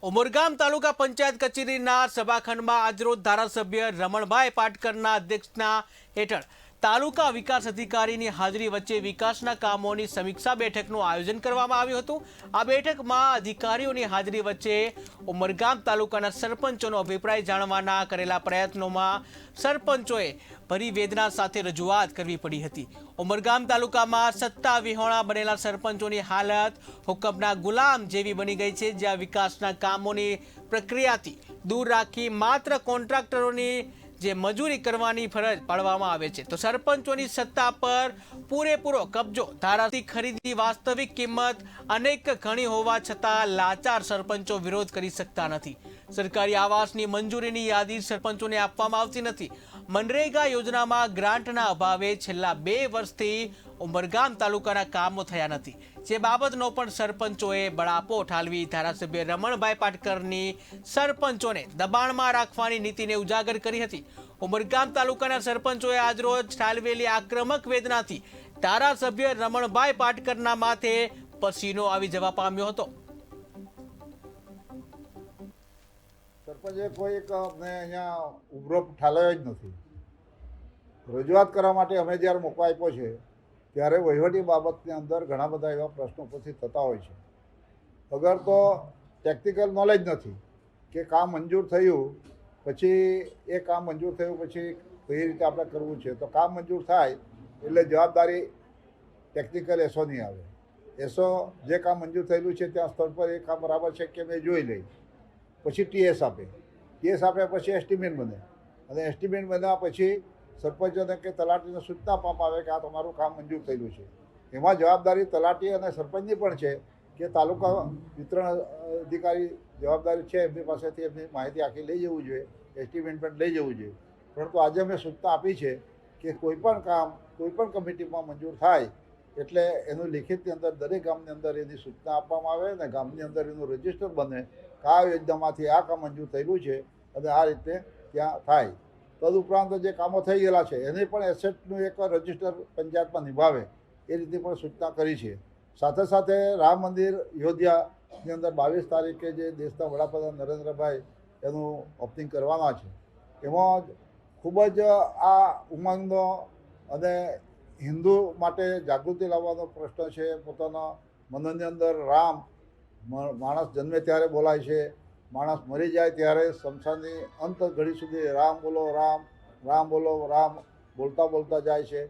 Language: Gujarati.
ઉમરગામ તાલુકા પંચાયત કચેરીના સભાખંડમાં આજરોજ ધારાસભ્ય રમણભાઈ પાટકરના અધ્યક્ષના હેઠળ તાલુકા વિકાસ અધિકારીની હાજરી વચ્ચે વિકાસના કામોની સમીક્ષા બેઠકનું આયોજન કરવામાં આવ્યું હતું। આ બેઠકમાં અધિકારીઓની હાજરી વચ્ચે ઉમરગામ તાલુકાના સરપંચોનો અભિપ્રાય જાણવાના કરેલા પ્રયત્નોમાં સરપંચોએ ભરી વેદના સાથે રજૂઆત કરવી પડી હતી। ઉમરગામ તાલુકામાં સત્તા વિહોણા બનેલા સરપંચોની હાલત હુકમના ગુલામ જેવી બની ગઈ છે, જ્યાં વિકાસના કામોની પ્રક્રિયાથી દૂર રાખી માત્ર કોન્ટ્રાક્ટરોની જે મજૂરી કરવાની ફરજ પાડવામાં આવે છે, તો સરપંચોની સત્તા પર પૂરેપૂરો કબજો, ધારાથી ખરીદી વાસ્તવિક કિંમત અનેક ઘણી હોવા છતાં લાચાર સરપંચો વિરોધ કરી શકતા નથી। સરકારી આવાસની મંજૂરીની યાદી સરપંચોને આપવામાં આવતી નથી। મનરેગા યોજનામાં ગ્રાન્ટના અભાવે છેલ્લા 2 વર્ષથી ઉમરગામ તાલુકાના કામો થયા નથી, જે બાબતનો પણ સરપંચોએ બળાપો ઠાલવી ધારાસભ્ય રમણભાઈ પાટકરની સરપંચોને દબાણમાં રાખવાની નીતિને ઉજાગર કરી હતી। ઉમરગામ તાલુકાના સરપંચોએ આજરોજ ઠાલવેલી આક્રમક વેદનાથી ધારાસભ્ય રમણભાઈ પાટકરના માથે પસીનો આવી જવા પામ્યો હતો। સરપંચે કોઈ અમને અહીંયા ઉભરો ઠાલવ્યો જ નથી। રજૂઆત કરવા માટે અમે જ્યારે મોકો આપ્યો છે ત્યારે વહીવટી બાબતની અંદર ઘણા બધા એવા પ્રશ્નો ઉપસ્થિત થતા હોય છે। અગર તો ટેકનિકલ નોલેજ નથી કે કામ મંજૂર થયું પછી એ કામ મંજૂર થયું પછી કઈ રીતે આપણે કરવું છે, તો કામ મંજૂર થાય એટલે જવાબદારી ટેકનિકલ એસોની આવે। એસો જે કામ મંજૂર થયેલું છે ત્યાં સ્થળ પર એ કામ બરાબર છે કે મેં જોઈ લઈ, પછી ટીએસ આપે, ટીએસ આપ્યા પછી એસ્ટિમેટ બને, અને એસ્ટિમેટ બન્યા પછી સરપંચોને કે તલાટીને સૂચના આપવામાં આવે કે આ તમારું કામ મંજૂર થયેલું છે। એમાં જવાબદારી તલાટી અને સરપંચની પણ છે કે તાલુકા વિતરણ અધિકારી જવાબદારી છે એમની પાસેથી એમની માહિતી આખી લઈ જવું જોઈએ, એસ્ટિમેટ પણ લઈ જવું જોઈએ। પરંતુ આજે અમે સૂચના આપી છે કે કોઈપણ કામ કોઈપણ કમિટીમાં મંજૂર થાય એટલે એનું લેખિતની અંદર દરેક ગામની અંદર એની સૂચના આપવામાં આવે અને ગામની અંદર એનું રજિસ્ટર બને કે આ યોજનામાંથી આ કામ મંજૂર થયેલું છે અને આ રીતે ત્યાં થાય। તદુપરાંત જે કામો થઈ ગયેલા છે એને પણ એસેટનું એક રજિસ્ટર પંચાયતમાં નિભાવે એ રીતે પણ સૂચના કરી છે। સાથે સાથે રામ મંદિર અયોધ્યાની અંદર 22 તારીખે જે દેશના વડાપ્રધાન નરેન્દ્રભાઈ એનું ઓપનિંગ કરવાના છે, એમાં ખૂબ જ આ ઉમંગનો અને હિન્દુ માટે જાગૃતિ લાવવાનો પ્રશ્ન છે। પોતાના મનની અંદર રામ, માણસ જન્મે ત્યારે બોલાય છે, માણસ મરી જાય ત્યારે શમશાનની અંત ઘડી સુધી રામ બોલો રામ, રામ બોલો રામ બોલતા બોલતા જાય છે।